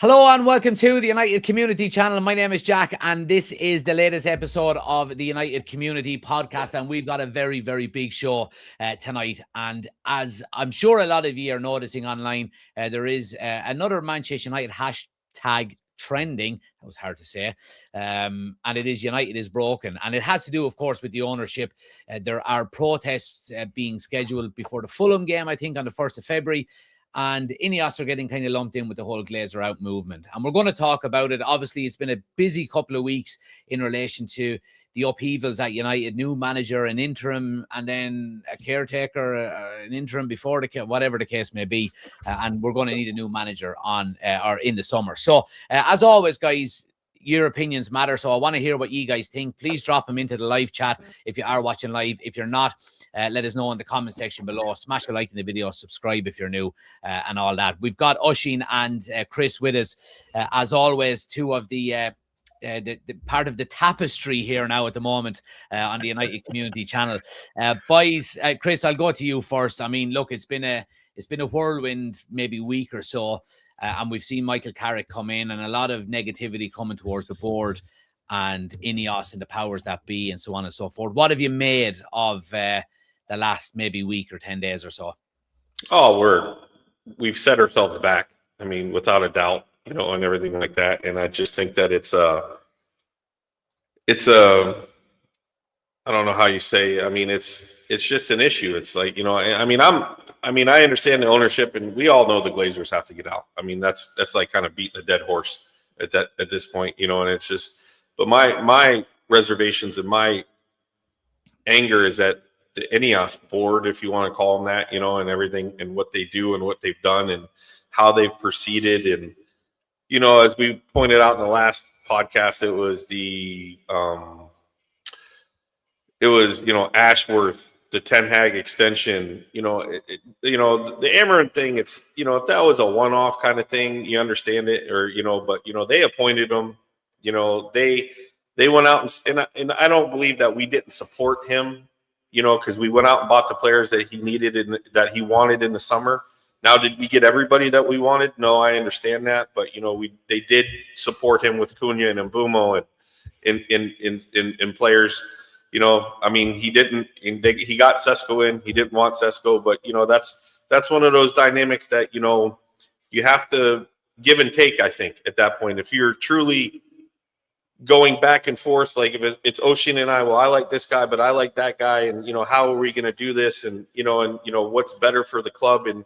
Hello and welcome to the United Community Channel. My name is Jack and this is the latest episode of the United Community Podcast, and we've got a very, very big show tonight. And as I'm sure a lot of you are noticing online, there is another Manchester United hashtag trending. That was hard to say. And it is United is broken. And it has to do, of course, with the ownership. There are protests being scheduled before the Fulham game, I think, on the 1st of February. And INEOS are getting kind of lumped in with the whole Glazers Out movement. And we're going to talk about it. Obviously, it's been a busy couple of weeks in relation to the upheavals at United. New manager, an interim, and then a caretaker, an interim before whatever the case may be. And we're going to need a new manager on or in the summer. So, as always, guys, your opinions matter. So I want to hear what you guys think. Please drop them into the live chat if you are watching live. If you're not, let us know in the comment section below. Smash a like in the video, subscribe if you're new, and all that. We've got Oisín and Chris with us. As always, two of the part of the tapestry here now at the moment on the United Community Channel. Boys, Chris, I'll go to you first. I mean, look, it's been a whirlwind, maybe week or so. And we've seen Michael Carrick come in and a lot of negativity coming towards the board and INEOS and the powers that be and so on and so forth. What have you made of the last maybe week or 10 days or so? Oh, we've set ourselves back. I mean, without a doubt, and everything like that. And I just think that it's a I don't know how you say. I mean, it's just an issue. It's like, I understand the ownership, and we all know the Glazers have to get out. I mean, that's like kind of beating a dead horse at this point, and it's just. But my reservations and my anger is at the INEOS board, if you want to call them that, and everything, and what they do and what they've done and how they've proceeded. And as we pointed out in the last podcast, it was Ashworth, the Ten Hag extension, the Amarin thing, it's, if that was a one-off kind of thing, you understand it, or, but, they appointed him, they went out and I don't believe that we didn't support him, because we went out and bought the players that he needed and that he wanted in the summer. Now, did we get everybody that we wanted? No, I understand that, but, they did support him with Cunha and Mbumo and in players. He didn't. He got Sesko in. He didn't want Sesko, but that's one of those dynamics that you have to give and take. I think at that point, if you're truly going back and forth, like if it's Oisín and I, well, I like this guy, but I like that guy, and how are we going to do this, and what's better for the club, and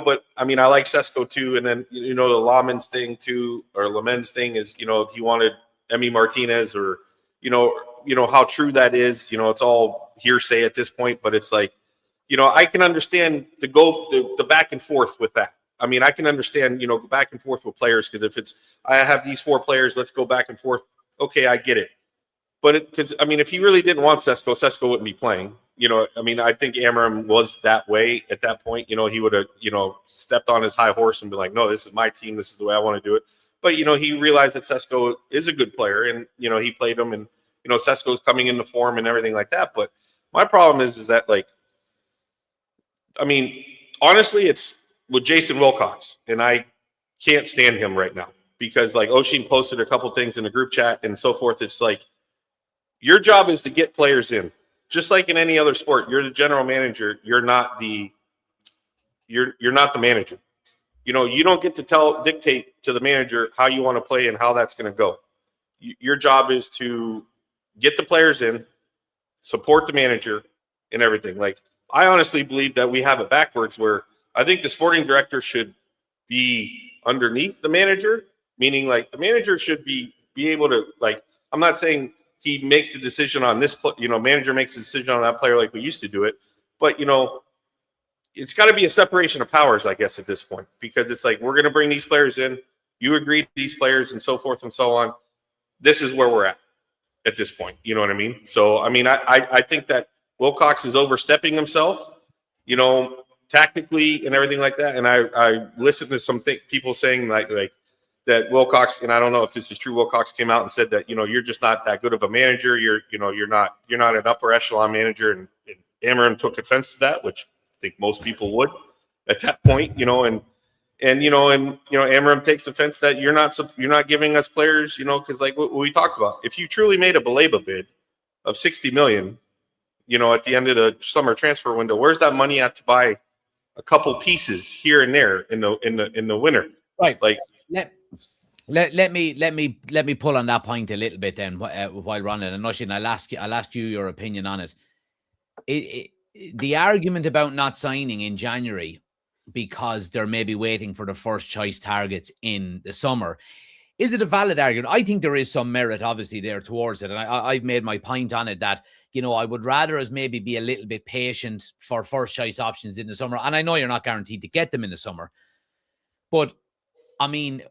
but I like Sesko too, and then the Lamens thing too, or Lamens thing is he wanted Emi Martinez, or how true that is. It's all hearsay at this point, but it's like, I can understand the back and forth with that. I can understand, back and forth with players, because if it's, I have these four players, let's go back and forth. Okay, I get it. But because if he really didn't want Sesko wouldn't be playing. I think Amarim was that way at that point. He would have, stepped on his high horse and be like, no, this is my team. This is the way I want to do it. But, he realized that Sesko is a good player, and, he played him, and, Sesko's coming into form and everything like that. But my problem is that, like, honestly, it's with Jason Wilcox, and I can't stand him right now because, like, Oisín posted a couple things in the group chat and so forth. It's like, your job is to get players in, just like in any other sport. You're the general manager. You're not the manager. You don't get to dictate to the manager how you want to play and how that's going to go. Your job is to get the players in, support the manager, and everything. Like, I honestly believe that we have it backwards, where I think the sporting director should be underneath the manager, meaning like the manager should be able to, like, I'm not saying he makes a decision on this, manager makes a decision on that player like we used to do it, but it's got to be a separation of powers, I guess, at this point, because it's like, we're going to bring these players in, you agree to these players, and so forth and so on. This is where we're at this point. You know what I mean? So, I think that Wilcox is overstepping himself, tactically and everything like that. And I listened to some people saying like that Wilcox, and I don't know if this is true, Wilcox came out and said that, you're just not that good of a manager. You're not an upper echelon manager. And Amarim took offense to that, which I think most people would at that point, and Amram takes offense that you're not giving us players, because like what we talked about, if you truly made a Baleba bid of 60 million, at the end of the summer transfer window, where's that money at to buy a couple pieces here and there in the winter? Right. Like let me pull on that point a little bit then while we're on it. And Nushin, I'll ask you your opinion on it. The argument about not signing in January because they're maybe waiting for the first choice targets in the summer. Is it a valid argument? I think there is some merit, obviously, there towards it. And I've made my point on it that, I would rather us maybe be a little bit patient for first choice options in the summer. And I know you're not guaranteed to get them in the summer. But, I mean,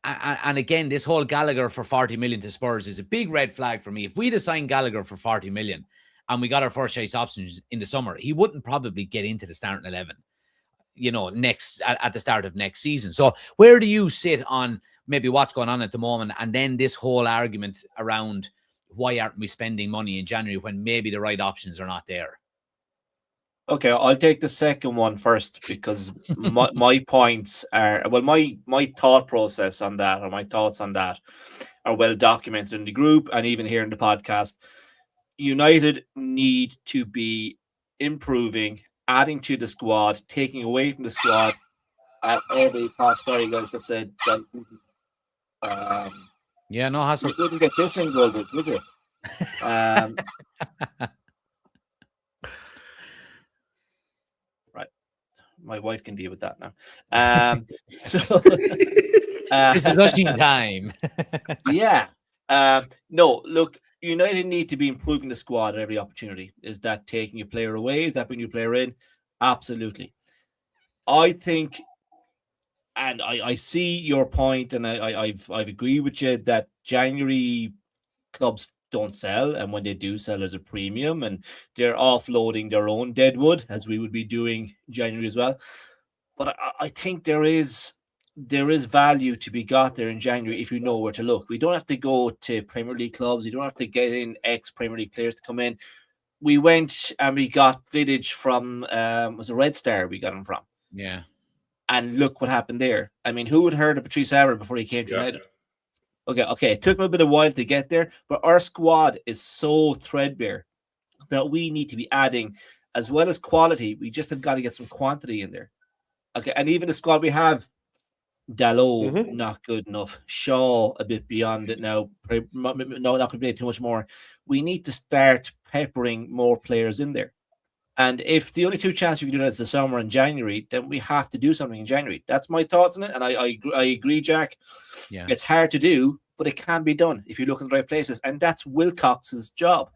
and again, this whole Gallagher for 40 million to Spurs is a big red flag for me. If we'd assigned Gallagher for 40 million and we got our first choice options in the summer, he wouldn't probably get into the starting 11. At the start of next season. So where do you sit on maybe what's going on at the moment, and then this whole argument around why aren't we spending money in January when maybe the right options are not there? Okay, I'll take the second one first because my points are, well, my thought process on that, or my thoughts on that, are well documented in the group and even here in the podcast. United need to be improving, adding to the squad, taking away from the squad at every pass. Sorry, guys, that's it. Yeah, no hassle. You wouldn't get this in goal, would you? Right. My wife can deal with that now. This is Ushing time. Yeah. No, look, United need to be improving the squad at every opportunity. Is that taking a player away? Is that bringing a player in? Absolutely. I think, and I see your point, and I've agreed with you that January clubs don't sell, and when they do sell, there's a premium, and they're offloading their own deadwood, as we would be doing January as well. But I think there is value to be got there in January if you know where to look. We don't have to go to Premier League clubs. You don't have to get in ex-Premier League players to come in. We went and we got Vidic from, was a Red Star we got him from. Yeah. And look what happened there. I mean, who had heard of Patrice Aouar before he came to United? Okay. It took him a bit of a while to get there, but our squad is so threadbare that we need to be adding, as well as quality, we just have got to get some quantity in there. Okay, and even the squad we have, Dalot, not good enough. Shaw, a bit beyond it now. No, not going to play too much more. We need to start peppering more players in there. And if the only two chances we can do that is the summer and January, then we have to do something in January. That's my thoughts on it. And I agree, Jack. Yeah. It's hard to do, but it can be done if you look in the right places. And that's Wilcox's job.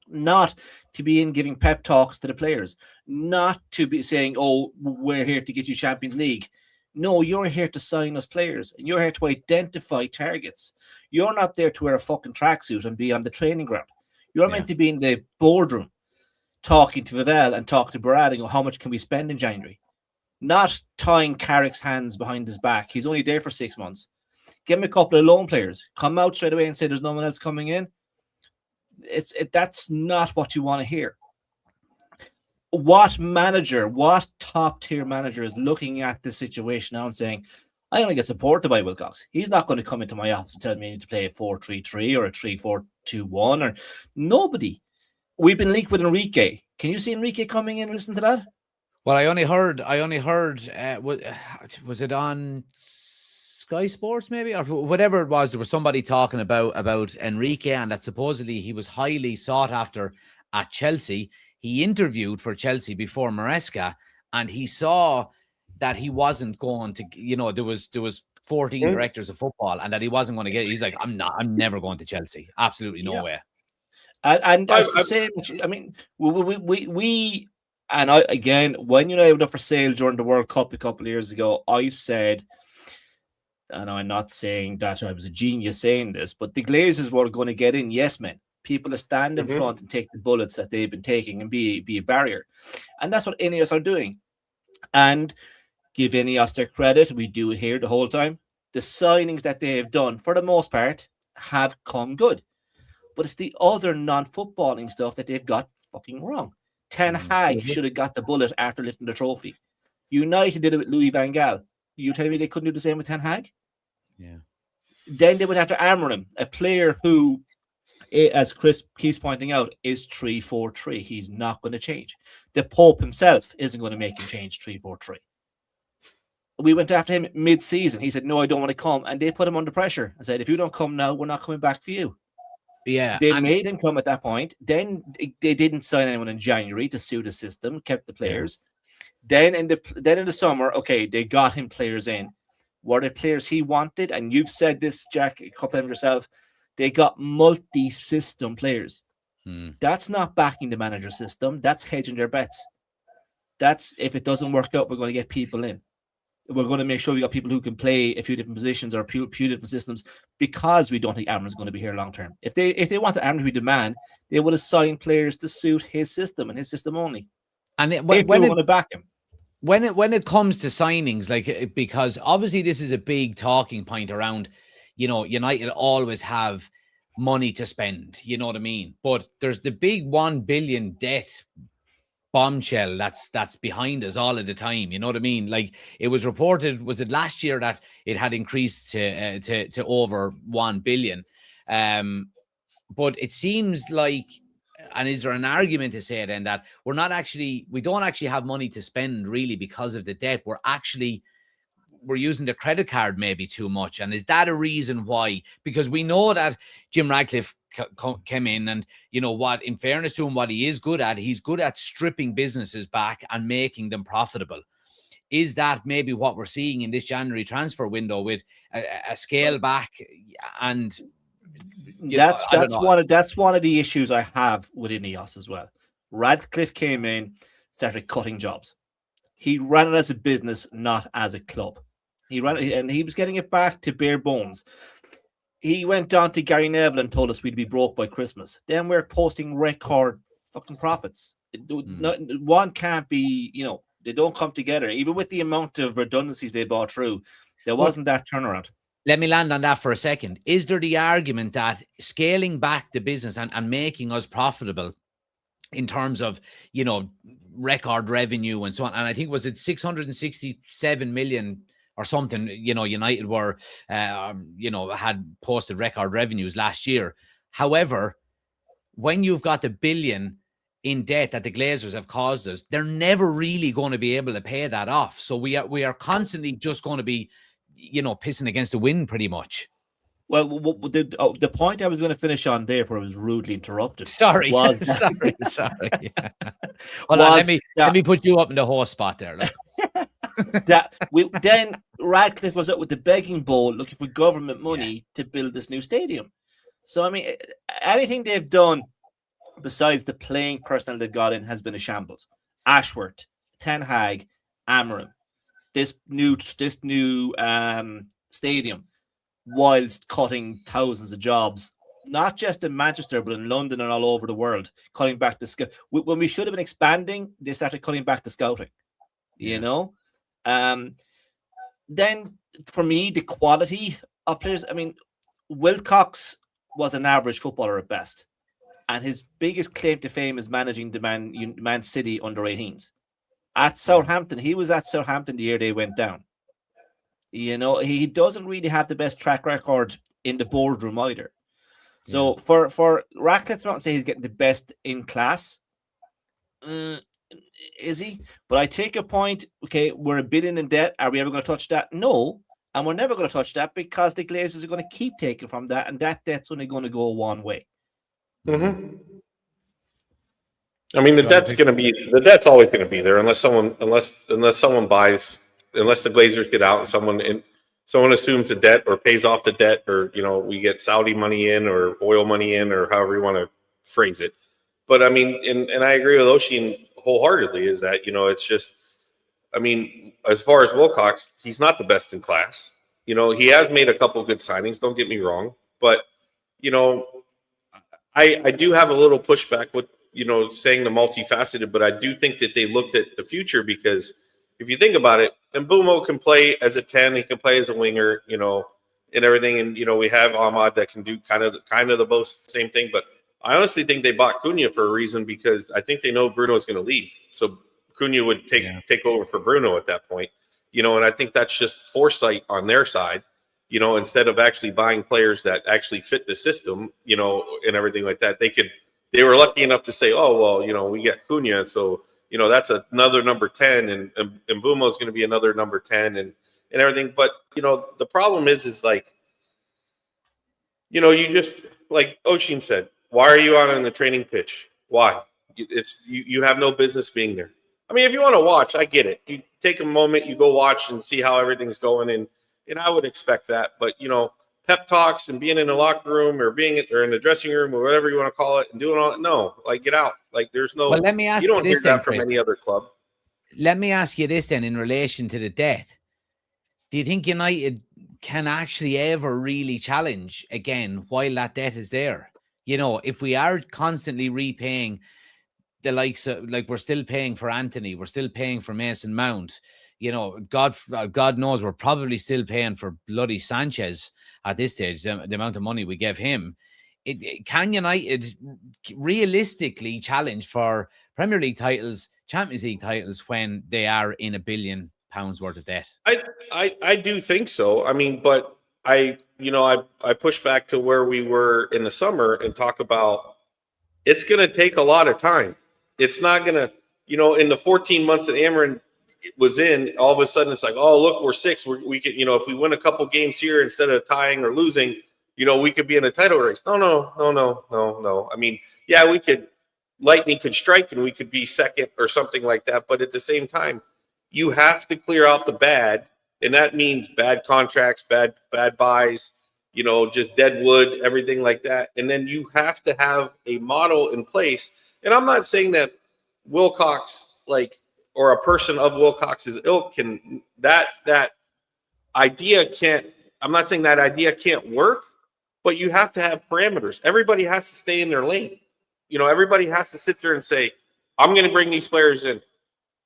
Not to be in giving pep talks to the players. Not to be saying, oh, we're here to get you Champions League. No, you're here to sign us players, and you're here to identify targets. You're not there to wear a fucking tracksuit and be on the training ground. You're meant to be in the boardroom talking to Vivell and talk to Barad and go, how much can we spend in January? Not tying Carrick's hands behind his back. He's only there for 6 months. Give him a couple of loan players. Come out straight away and say there's no one else coming in. That's not what you want to hear. What top tier manager is looking at this situation now and saying, I'm going to get supported by Wilcox. He's not going to come into my office and tell me I need to play a 4-3-3 or a 3-4-2-1 or nobody. We've been linked with Enrique. Can you see Enrique coming in and listen to that? Well, I only heard, was it on Sky Sports maybe, or whatever it was? There was somebody talking about Enrique, and that supposedly he was highly sought after at Chelsea. He interviewed for Chelsea before Maresca, and he saw that he wasn't going to, there was 14 directors of football, and that he wasn't going to get it. He's like, I'm never going to Chelsea. Absolutely no way. And that's the same. I mean, we and I, again, when United went up for sale during the World Cup a couple of years ago, I said, and I'm not saying that I was a genius saying this, but the Glazers were going to get in yes men. People to stand in front and take the bullets that they've been taking and be a barrier. And that's what INEOS are doing. And give INEOS their credit. We do it here the whole time. The signings that they have done, for the most part, have come good. But it's the other non-footballing stuff that they've got fucking wrong. Ten Hag should have got the bullet after lifting the trophy. United did it with Louis van Gaal. You telling me they couldn't do the same with Ten Hag? Yeah. Then they went after Amorim, a player who, as Chris keeps pointing out, is 3-4-3. He's not going to change. The Pope himself isn't going to make him change 3-4-3. We went after him mid-season. He said, no, I don't want to come. And they put him under pressure and said, if you don't come now, we're not coming back for you. Yeah. They made him come at that point. Then they didn't sign anyone in January to suit the system, kept the players. Yeah. Then in the summer, okay, they got him players in. Were the players he wanted? And you've said this, Jack, a couple of them yourself. They got multi-system players. That's not backing the manager system. That's hedging their bets. That's, if it doesn't work out, we're going to get people in. We're going to make sure we got people who can play a few different positions or a few different systems, because we don't think Amorim's going to be here long term. If they wanted Amorim to be the man, they would have signed players to suit his system and his system only. And when they want to back him. When it comes to signings, like, because obviously this is a big talking point around, United always have money to spend, you know what I mean? But there's the big 1 billion debt bombshell that's behind us all of the time, you know what I mean? Like, it was reported, was it last year, that it had increased to over 1 billion? But it seems like, and is there an argument to say then that we don't actually have money to spend really because of the debt? We're using the credit card maybe too much. And is that a reason why? Because we know that Jim Ratcliffe came in, and what, in fairness to him, what he is good at, he's good at stripping businesses back and making them profitable. Is that maybe what we're seeing in this January transfer window with a scale back? And that's one of the issues I have with INEOS as well. Ratcliffe came in, started cutting jobs. He ran it as a business, not as a club. He ran it, and he was getting it back to bare bones. He went on to Gary Neville and told us we'd be broke by Christmas. Then we're posting record fucking profits. One can't be, they don't come together. Even with the amount of redundancies they brought through, there wasn't that turnaround. Let me land on that for a second. Is there the argument that scaling back the business and making us profitable in terms of, record revenue and so on, and I think, was it 667 million or something, United were, had posted record revenues last year. However, when you've got the billion in debt that the Glazers have caused us, they're never really going to be able to pay that off. So we are constantly just going to be, pissing against the wind pretty much. Well, the point I was going to finish on there, before I was rudely interrupted. Sorry. Was sorry. Yeah. Hold on, let me put you up in the horse spot there. Then Ratcliffe was up with the begging bowl, looking for government money to build this new stadium. So, I mean, anything they've done besides the playing personnel they've got in has been a shambles. Ashworth, Ten Hag, Amorim, this new stadium, whilst cutting thousands of jobs, not just in Manchester, but in London and all over the world, cutting back the when we should have been expanding, they started cutting back the scouting, Then, for me, the quality of players, I mean, Wilcox was an average footballer at best, and his biggest claim to fame is managing the Man City under-18s. At Southampton, he was at Southampton the year they went down. He doesn't really have the best track record in the boardroom either. So for Ratcliffe not to say he's getting the best in class, is he? But I take a point. Okay, we're $1 billion in debt. Are we ever going to touch that? No, and we're never going to touch that, because the Glazers are going to keep taking from that, and that debt's only going to go one way. Mm-hmm. I mean, the debt's always going to be there unless someone buys, unless the Glazers get out and someone assumes the debt or pays off the debt, or we get Saudi money in or oil money in, or however you want to phrase it. But I mean, and I agree with Oshin wholeheartedly, is that it's just, I mean, as far as Wilcox, he's not the best in class. He has made a couple good signings, don't get me wrong, but I do have a little pushback with saying the multifaceted, but I do think that they looked at the future, because if you think about it, Mbeumo can play as a 10, he can play as a winger, and everything. And, we have Ahmad that can do kind of the both same thing. But I honestly think they bought Cunha for a reason, because I think they know Bruno is going to leave. So Cunha would take over for Bruno at that point. and I think that's just foresight on their side, instead of actually buying players that actually fit the system, and everything like that. They were lucky enough to say, oh, well, we got Cunha, so, that's another number 10, and Mbeumo is going to be another number 10 and everything. But, the problem is like, you just, like Oshin said, why are you out on the training pitch? Why? You have no business being there. I mean, if you want to watch, I get it. You take a moment, you go watch and see how everything's going, and I would expect that. But, pep talks and being in the locker room or in the dressing room or whatever you want to call it and doing all that, no, like, get out. Like, there's no. Well, let me ask you don't you this hear that then, from Chris. any other club. Let me ask you this then, in relation to the debt. Do you think United can actually ever really challenge again while that debt is there? If we are constantly repaying the likes of, like, we're still paying for Anthony, we're still paying for Mason Mount, God knows we're probably still paying for bloody Sanchez at this stage, the amount of money we give him. Can United realistically challenge for Premier League titles, Champions League titles, when they are in £1 billion worth of debt? I do think so. I mean, but I push back to where we were in the summer and talk about it's going to take a lot of time. It's not going to, in the 14 months that Amarin was in, all of a sudden it's like, oh, look, we're 6. We could, if we win a couple games here instead of tying or losing, we could be in a title race. No. I mean, yeah, Lightning could strike and we could be second or something like that. But at the same time, you have to clear out the bad. And that means bad contracts, bad buys, just dead wood, everything like that. And then you have to have a model in place. And I'm not saying that Wilcox, or a person of Wilcox's ilk that idea can't, I'm not saying that idea can't work, but you have to have parameters. Everybody has to stay in their lane. Everybody has to sit there and say, I'm going to bring these players in.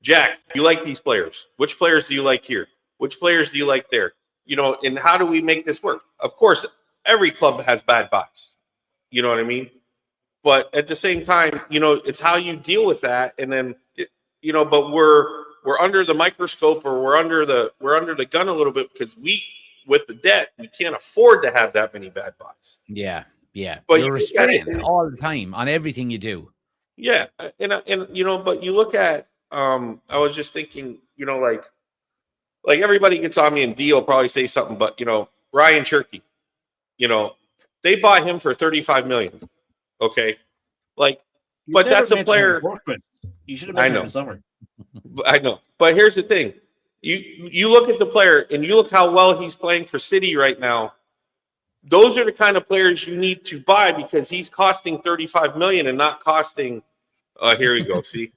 Jack, you like these players? Which players do you like here? Which players do you like there? And how do we make this work? Of course, every club has bad buys. You know what I mean? But at the same time, it's how you deal with that. And then, but we're under the microscope, or we're under the gun a little bit, because with the debt, we can't afford to have that many bad buys. Yeah. But you're restrained all the time on everything you do. Yeah, and but you look at, I was just thinking, like everybody gets on me, and D will probably say something, but Ryan Cherky, they bought him for $35 million. Okay, but that's a player. You should have mentioned him in summer. I know, but here's the thing: you look at the player, and you look how well he's playing for City right now. Those are the kind of players you need to buy, because he's costing $35 million and not costing. Here we go. See,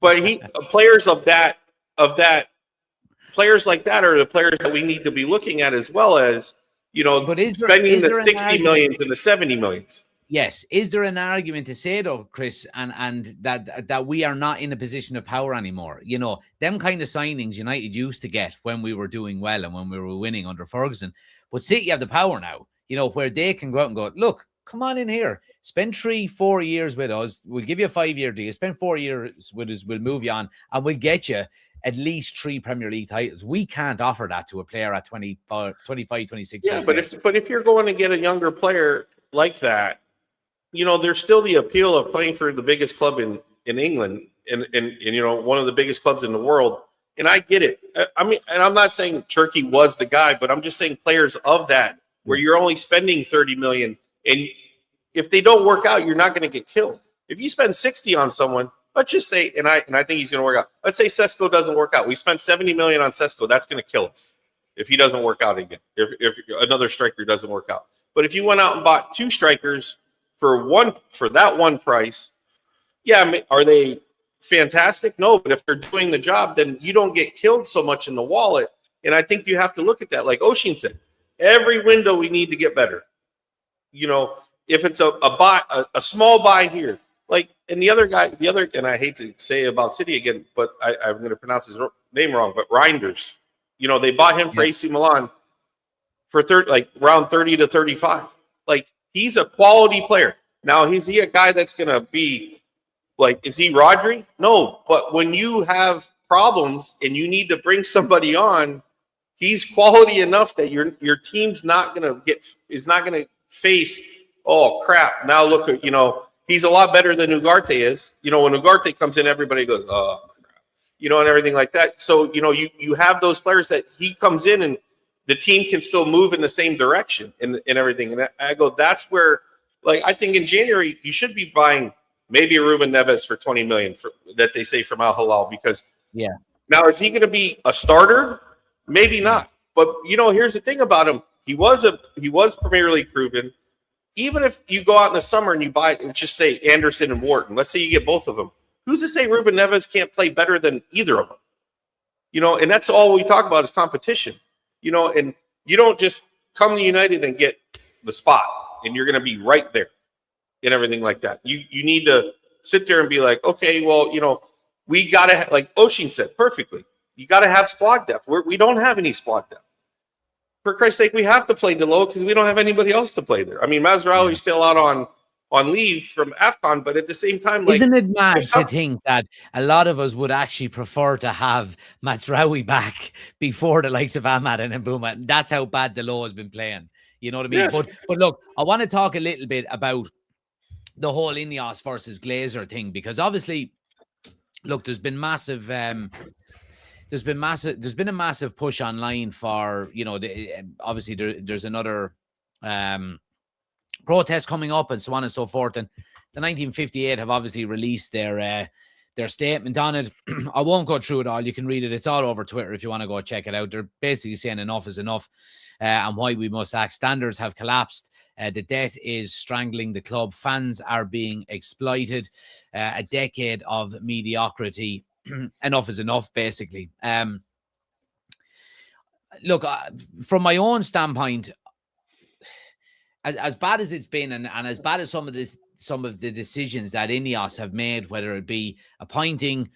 but players of that, players like that are the players that we need to be looking at, as well as spending the $60 millions and the $70 millions. Yes. Is there an argument to say, though, Chris, and that we are not in a position of power anymore? Them kind of signings United used to get when we were doing well and when we were winning under Ferguson. But City have the power now, where they can go out and go, look, come on in here, spend 3-4 years with us. We'll give you a 5-year deal. Spend 4 years with us. We'll move you on, and we'll get you at least 3 Premier League titles. We can't offer that to a player at 25, 26 years. But if you're going to get a younger player like that, there's still the appeal of playing for the biggest club in England and one of the biggest clubs in the world. And I get it. I mean, and I'm not saying Turkey was the guy, but I'm just saying players of that, where you're only spending $30 million, and if they don't work out, you're not going to get killed. If you spend 60 on someone, let's just say, and I think he's going to work out. Let's say Sesko doesn't work out. We spent $70 million on Sesko. That's going to kill us if he doesn't work out again. If another striker doesn't work out. But if you went out and bought 2 strikers for that one price, yeah, are they fantastic? No, but if they're doing the job, then you don't get killed so much in the wallet. And I think you have to look at that. Like Oshin said, every window we need to get better. If it's a small buy here, and the other guy, and I hate to say about City again, but I'm going to pronounce his name wrong, but Reinders, they bought him for AC Milan for around 30 to 35. He's a quality player. Now, is he a guy that's going to be is he Rodri? No, but when you have problems and you need to bring somebody on, he's quality enough that your team's not gonna face, oh crap, now look at, he's a lot better than Ugarte is. When Ugarte comes in, everybody goes, oh crap, and everything like that. So, you have those players that he comes in and the team can still move in the same direction and everything. And I go, that's where, like, I think in January you should be buying maybe a Ruben Neves for $20 million that they say from Al Hilal, because now is he going to be a starter? Maybe not. But here's the thing about him: he was Premier League proven. Even if you go out in the summer and you buy, just say Anderson and Wharton, let's say you get both of them. Who's to say Ruben Neves can't play better than either of them? And that's all we talk about is competition. And you don't just come to United and get the spot and you're going to be right there and everything like that. You need to sit there and be like, okay, well, we got to, like Oshin said perfectly, you got to have squad depth. We don't have any squad depth. For Christ's sake, we have to play Delo because we don't have anybody else to play there. I mean, Mazraoui's still out on leave from AFCON, but at the same time, isn't it mad to think that a lot of us would actually prefer to have Mazraoui back before the likes of Ahmad and Mbouma? That's how bad Delo has been playing. You know what I mean? Yes. But look, I want to talk a little bit about the whole INEOS versus Glazer thing, because obviously, look, there's been a massive push online for, obviously there's another protest coming up and so on and so forth. And the 1958 have obviously released their statement on it. I won't go through it all. You can read it. It's all over Twitter if you want to go check it out. They're basically saying enough is enough and why we must act. Standards have collapsed. The debt is strangling the club. Fans are being exploited. A decade of mediocrity. Enough is enough, basically. Look, from my own standpoint, as bad as it's been, and as bad as some of the decisions that INEOS have made, whether it be appointing,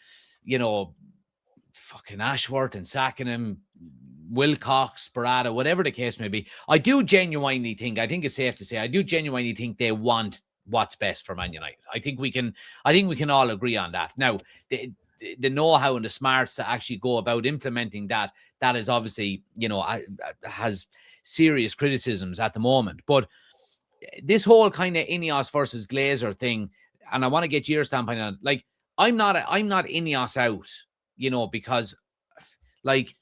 fucking Ashworth and sacking him, Wilcox, Barada, whatever the case may be, I think it's safe to say, I do genuinely think they want what's best for Man United. I think we can all agree on that. Now, the know-how and the smarts to actually go about implementing that is obviously, has serious criticisms at the moment. But this whole kind of INEOS versus Glazer thing, and I want to get your standpoint on it. Like, I'm not INEOS out, because, like,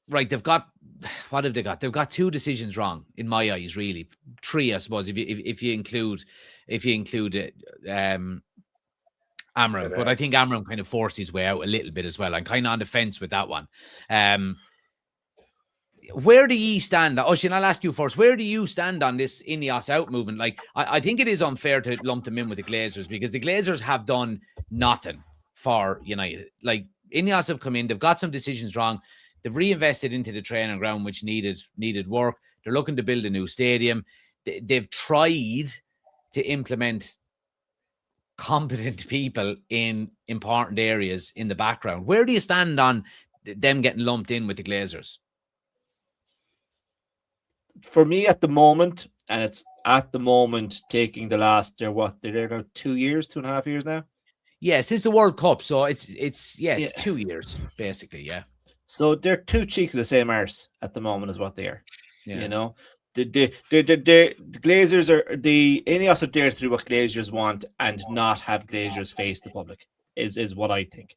right, they've got, what have they got? They've got two decisions wrong in my eyes, really. Three, I suppose, if you include Amram, but I think Amram kind of forced his way out a little bit as well. I'm kind of on the fence with that one. Where do you stand? Oshin, I'll ask you first. Where do you stand on this INEOS out movement? Like, I think it is unfair to lump them in with the Glazers, because the Glazers have done nothing for United. Like, INEOS have come in, they've got some decisions wrong. They've reinvested into the training ground, which needed work. They're looking to build a new stadium. They've tried to implement competent people in important areas in the background. Where do you stand on them getting lumped in with the Glazers? For me at the moment, and it's at the moment taking the last, they're now 2.5 years now? Yeah, since the World Cup. So it's 2 years, basically, yeah. So they're two cheeks of the same arse at the moment is what they are. Yeah. The Glazers the INEOS are there to do what Glazers want and not have Glazers face the public is what I think.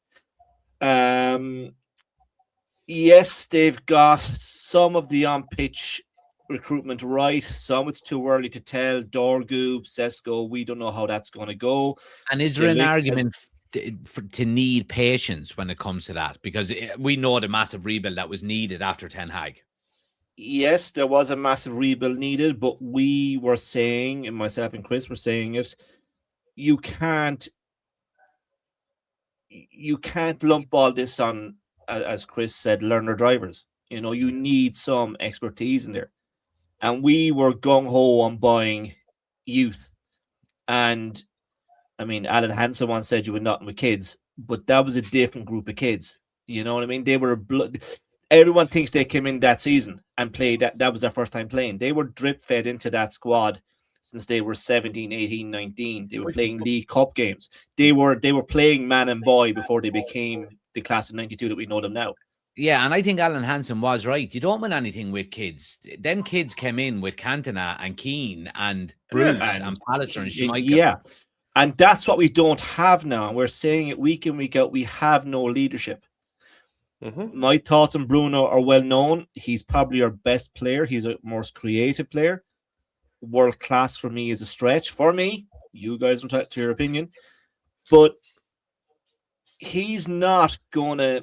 Yes, they've got some of the on-pitch recruitment right. Some it's too early to tell. Dorgu, Sesko, we don't know how that's going to go. And is there an argument to need patience when it comes to that? Because we know the massive rebuild that was needed after Ten Hag. Yes, there was a massive rebuild needed, but we were saying, and myself and Chris were saying it, you can't lump all this on, as Chris said, learner drivers. You need some expertise in there. And we were gung-ho on buying youth. And, I mean, Alan Hansen once said you were nothing with kids, but that was a different group of kids. You know what I mean? They were everyone thinks they came in that season and played that was their first time playing. They were drip fed into that squad since they were 17, 18, 19. They were playing League Cup games. They were playing man and boy before they became the class of 92 that we know them now. Yeah, and I think Alan Hansen was right. You don't win anything with kids. Them kids came in with Cantona and Keane and Bruce and Pallister and Schmeichel. Yeah, and that's what we don't have now. And we're saying it week in, week out. We have no leadership. My thoughts on Bruno are well known. He's probably our best player. He's our most creative player. World class for me is a stretch. For me, you guys don't talk to your opinion, but he's not going to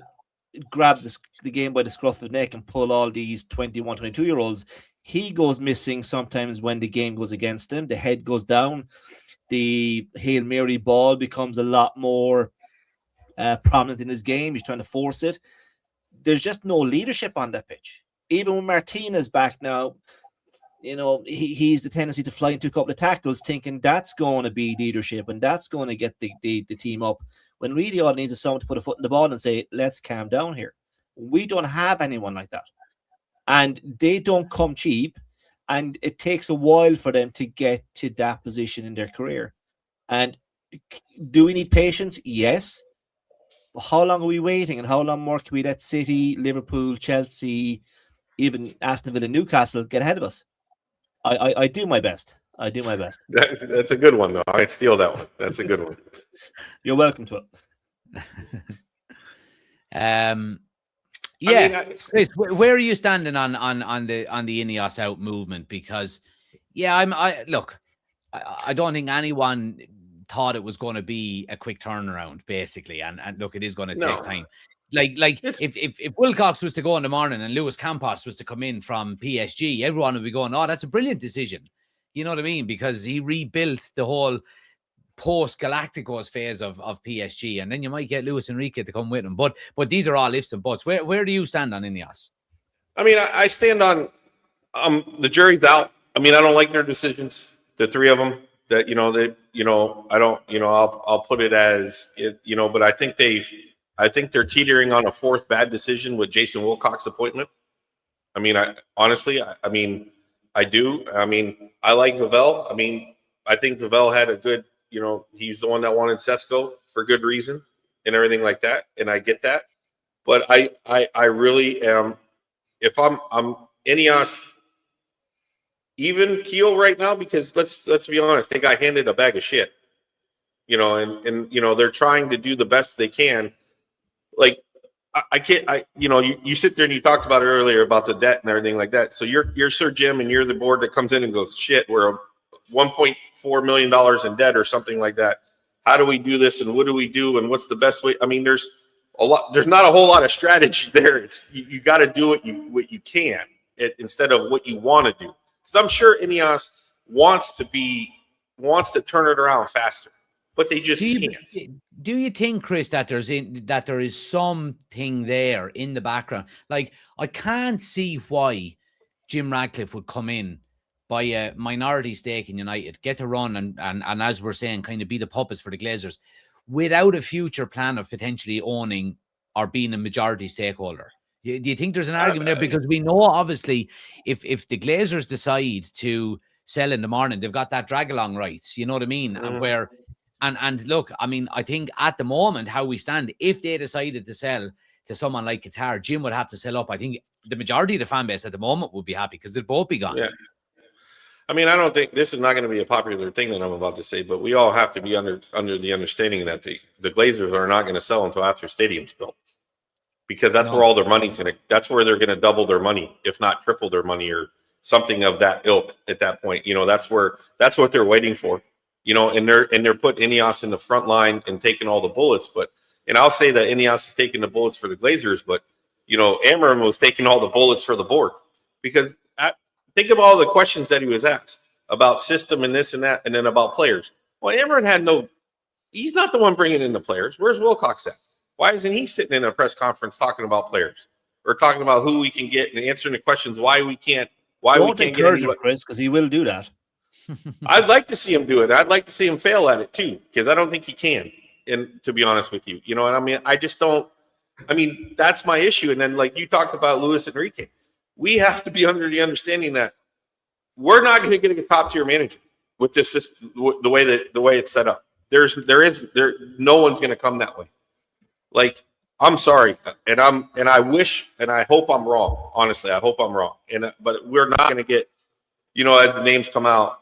grab the game by the scruff of the neck and pull all these 21, 22-year-olds. He goes missing sometimes when the game goes against him. The head goes down. The Hail Mary ball becomes a lot more prominent in his game. He's trying to force it. There's just no leadership on that pitch. Even when Martinez back now, he's the tendency to fly into a couple of tackles thinking that's going to be leadership and that's going to get the team up, when really all it needs is someone to put a foot in the ball and say, let's calm down here. We don't have anyone like that. And they don't come cheap, and it takes a while for them to get to that position in their career. And do we need patience? Yes. But how long are we waiting, and how long more can we let City, Liverpool, Chelsea, even Aston Villa, Newcastle get ahead of us? I do my best. I do my best. That's a good one, though. I'd steal that one. That's a good one. You're welcome to it. Chris, where are you standing on the INEOS Out movement? Because I don't think anyone thought it was going to be a quick turnaround, basically, and look, it is going to take time. Like if Wilcox was to go in the morning and Luis Campos was to come in from PSG, everyone would be going, "Oh, that's a brilliant decision." You know what I mean? Because he rebuilt the whole post-Galacticos phase of PSG, and then you might get Luis Enrique to come with him. But these are all ifs and buts. Where do you stand on INEOS? I mean, I stand on the jury's out. I mean, I don't like their decisions. The three of them that I don't. I'll put it as but I think they're teetering on a fourth bad decision with Jason Wilcox's appointment. I mean, I do. I mean, I like Vavell. I mean, I think Vavell had a good, he's the one that wanted Sesko for good reason and everything like that. And I get that. But I really am, if I'm INEOS, even keel right now, because let's be honest, they got handed a bag of shit, and they're trying to do the best they can. Like, you sit there and you talked about it earlier about the debt and everything like that. So you're Sir Jim, and you're the board that comes in and goes, shit, we're $1.4 million in debt or something like that. How do we do this, and what do we do, and what's the best way? I mean, there's not a whole lot of strategy there. It's you got to do what you can instead of what you want to do. Because I'm sure INEOS wants to turn it around faster, but they just can't. Do you think, Chris, that there is something there in the background? Like, I can't see why Jim Ratcliffe would come in, buy a minority stake in United, get to run and as we're saying, kind of be the puppets for the Glazers, without a future plan of potentially owning or being a majority stakeholder. Do you think there's an argument there? Because we know, obviously, if the Glazers decide to sell in the morning, they've got that drag-along rights, you know what I mean? Mm. And look, I mean, I think at the moment, how we stand, if they decided to sell to someone like Qatar, Jim would have to sell up. I think the majority of the fan base at the moment would be happy because they'd both be gone. Yeah. I mean, I don't think this is not going to be a popular thing that I'm about to say, but we all have to be under the understanding that the Glazers are not going to sell until after stadium's built, because that's where all their money's going to. That's where they're going to double their money, if not triple their money, or something of that ilk. At that point, that's what they're waiting for. And they're putting INEOS in the front line and taking all the bullets. And I'll say that INEOS is taking the bullets for the Glazers, but Amram was taking all the bullets for the board, because think of all the questions that he was asked about system and this and that, and then about players. Well, Amram he's not the one bringing in the players. Where's Wilcox at? Why isn't he sitting in a press conference talking about players, or talking about who we can get and answering the questions why we can't encourage him, Chris, because he will do that. I'd like to see him do it. I'd like to see him fail at it too, because I don't think he can. And to be honest with you, what I mean? I just don't. I mean, that's my issue. And then, like you talked about Luis Enrique, we have to be under the understanding that we're not going to get a top tier manager. with this system, the way it's set up. No one's going to come that way. Like, I'm sorry, and I wish and I hope I'm wrong. Honestly, I hope I'm wrong. But we're not going to get, as the names come out,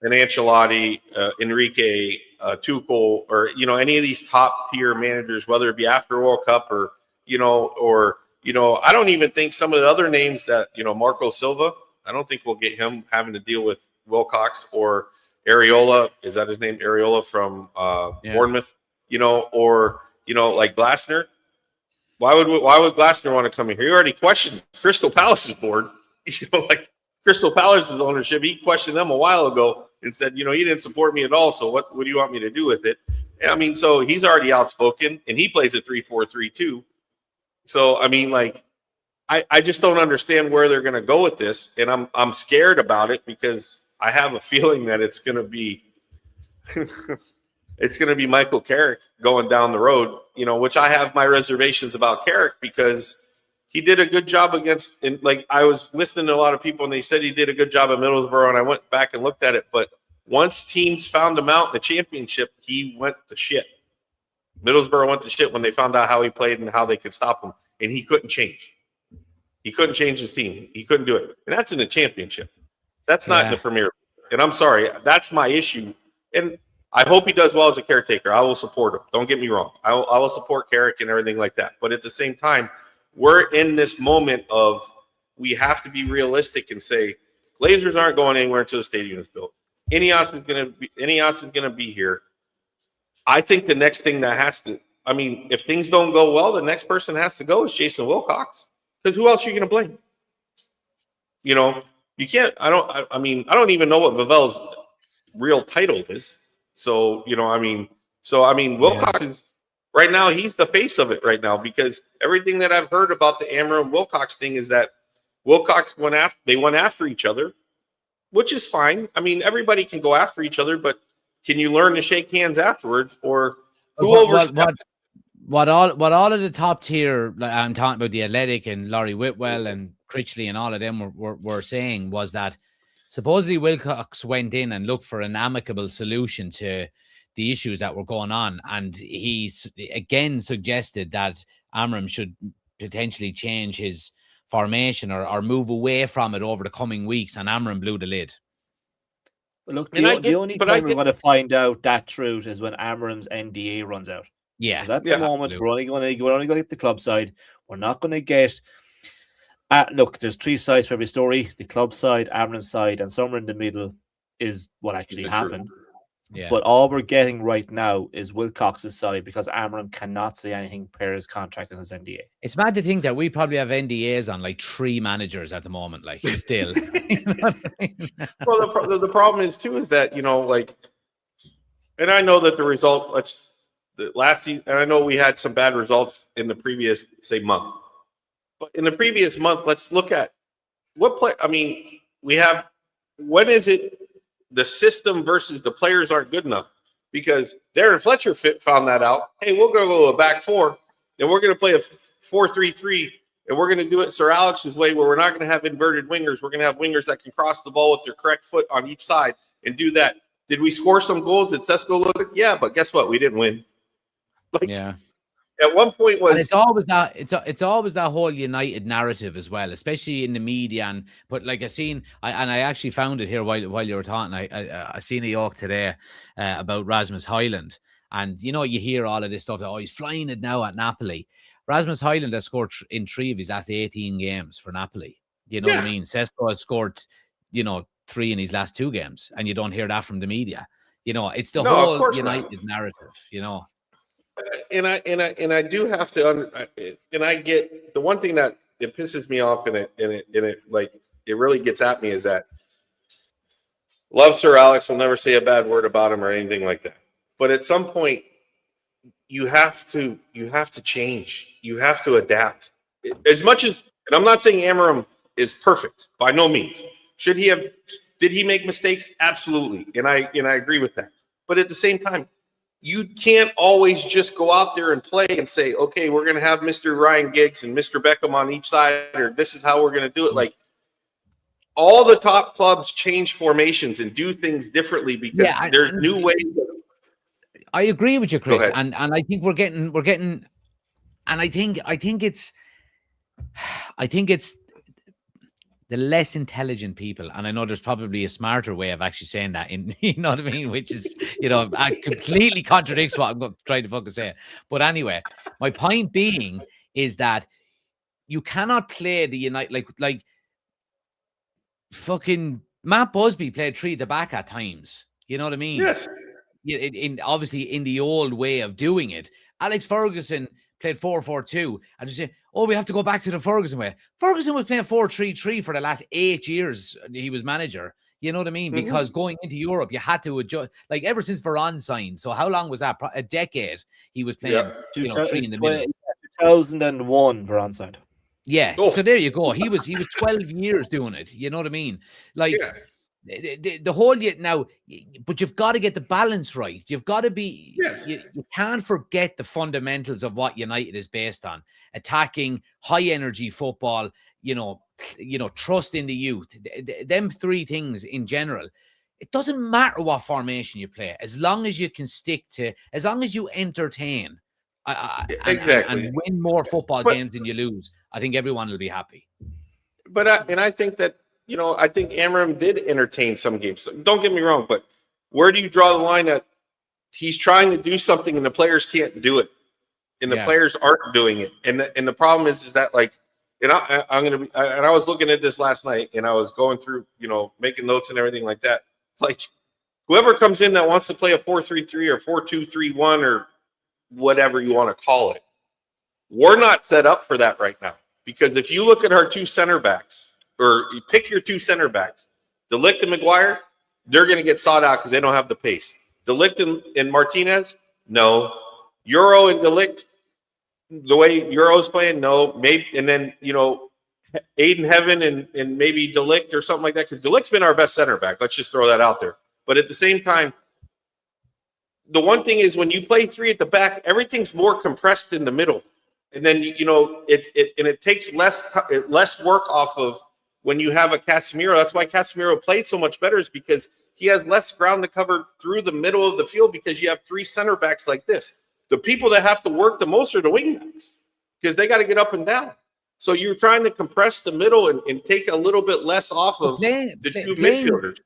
an Ancelotti, Enrique, Tuchel, or any of these top tier managers, whether it be after World Cup or I don't even think some of the other names that Marco Silva. I don't think we'll get him having to deal with Wilcox or Areola. Is that his name? Areola from Bournemouth. Or like Glasner. Why would Glasner want to come in here? He already questioned Crystal Palace's board. Like Crystal Palace's ownership. He questioned them a while ago and said, you didn't support me at all. So what do you want me to do with it? I mean, so he's already outspoken, and he plays a 3-4-3 too. So I mean, like, I just don't understand where they're going to go with this, and I'm scared about it because I have a feeling that it's going to be Michael Carrick going down the road. Which I have my reservations about Carrick because he did a good job I was listening to a lot of people and they said he did a good job at Middlesbrough, and I went back and looked at it. But once teams found him out in the championship, he went to shit. Middlesbrough went to shit when they found out how he played and how they could stop him, and he couldn't change. He couldn't change his team. He couldn't do it. And that's in the championship. That's not in the Premier League. And I'm sorry, that's my issue. And I hope he does well as a caretaker. I will support him. Don't get me wrong. I will support Carrick and everything like that. But at the same time, we're in this moment of we have to be realistic and say Glazers aren't going anywhere until the stadium is built. INEOS is gonna be here. I think the next thing that has to, if things don't go well, the next person has to go is Jason Wilcox. Because who else are you going to blame? You can't. I don't even know what Vavel's real title is. So Wilcox is right now. He's the face of it right now because everything that I've heard about the Amram Wilcox thing is that Wilcox went after each other, which is fine. Everybody can go after each other, but can you learn to shake hands afterwards? Or who overstepped? What all of the top tier, I'm talking about the Athletic and Laurie Whitwell and Critchley and all of them were saying was that supposedly Wilcox went in and looked for an amicable solution to the issues that were going on. And he again suggested that Amram should potentially change his formation or move away from it over the coming weeks. And Amram blew the lid. But look, the only time we're going to find out that truth is when Amram's NDA runs out. Yeah. At the moment, absolutely. we're only going to get the club side. We're not going to get. Look, there's three sides for every story: the club side, Amram's side, and somewhere in the middle is what actually happened. Yeah. But all we're getting right now is Wilcox's side because Amram cannot say anything per his contract and his NDA. It's mad to think that we probably have NDAs on like 3 managers at the moment, like still. Well, the problem is too is that and I know that the result. The last season, and I know we had some bad results in the previous, month. But in the previous month, let's look at what play. We have when is it the system versus the players aren't good enough because Darren Fletcher found that out. Hey, we're going to go a back four, and we're going to play a 4-3-3, and we're going to do it Sir Alex's way, where we're not going to have inverted wingers. We're going to have wingers that can cross the ball with their correct foot on each side and do that. Did we score some goals? Did Sesko look good? Yeah, but guess what? We didn't win. At one point was, and it's always that whole United narrative as well, especially in the media. But like I actually found it here while you were talking. I seen a York today about Rasmus Højlund, and you hear all of this stuff. He's flying it now at Napoli. Rasmus Højlund has scored in 3 of his last 18 games for Napoli. You know what I mean? Sesko has scored 3 in his last 2 games, and you don't hear that from the media. It's the whole United narrative. And I do have to, and I get the one thing that it pisses me off, and it really gets at me is that love Sir Alex, will never say a bad word about him or anything like that. But at some point, you have to change. You have to adapt. As much as, and I'm not saying Amram is perfect by no means. Did he make mistakes? Absolutely, and I agree with that. But at the same time, you can't always just go out there and play and say, okay, we're going to have Mr. Ryan Giggs and Mr. Beckham on each side, or this is how we're going to do it. Like, all the top clubs change formations and do things differently because there's new ways. I agree with you, Chris, and I think we're getting, and I think it's the less intelligent people, and I know there's probably a smarter way of actually saying that, you know what I mean, which is, completely contradicts what I'm trying to fucking say. But anyway, my point being is that you cannot play the United like fucking Matt Busby played 3 at the back at times. You know what I mean? Yes. Obviously in the old way of doing it. Alex Ferguson played 4-4-2, and you say, "Oh, we have to go back to the Ferguson way." Ferguson was playing 4-3-3 for the last 8 years he was manager. You know what I mean? Mm-hmm. Because going into Europe, you had to adjust. Like ever since Varane signed, so how long was that? A decade. He was playing 3 in the middle. 2001 Varane signed. Yeah, so there you go. He was 12 years doing it. You know what I mean? Like the whole now, but you've got to get the balance right. You've got to be. Yes. You can't forget the fundamentals of what United is based on: attacking, high energy football. Trust in the youth. Them 3 things in general. It doesn't matter what formation you play, as long as you can stick to, as long as you entertain. Exactly. And win more football games than you lose. I think everyone will be happy. But I think that, I think Amram did entertain some games. Don't get me wrong, but where do you draw the line at he's trying to do something and the players can't do it, and the players aren't doing it, and the problem is that I was looking at this last night and I was going through making notes and everything like that. Like whoever comes in that wants to play a 4-3-3 or 4-2-3-1 or whatever you want to call it, we're not set up for that right now. Because if you look at our 2 center backs, or you pick your 2 center backs, De Ligt and Maguire, they're going to get sought out because they don't have the pace. De Ligt and Martinez, no. Euro and De Ligt, the way Euro's playing, no. Maybe, and then Aiden Heaven and maybe De Ligt or something like that, because De Ligt's been our best center back. Let's just throw that out there. But at the same time, the one thing is when you play 3 at the back, everything's more compressed in the middle. And then, it takes less work off of when you have a Casemiro. That's why Casemiro played so much better, is because he has less ground to cover through the middle of the field, because you have 3 center backs like this. The people that have to work the most are the wing backs, because they got to get up and down. So you're trying to compress the middle and take a little bit less off of the 2 midfielders.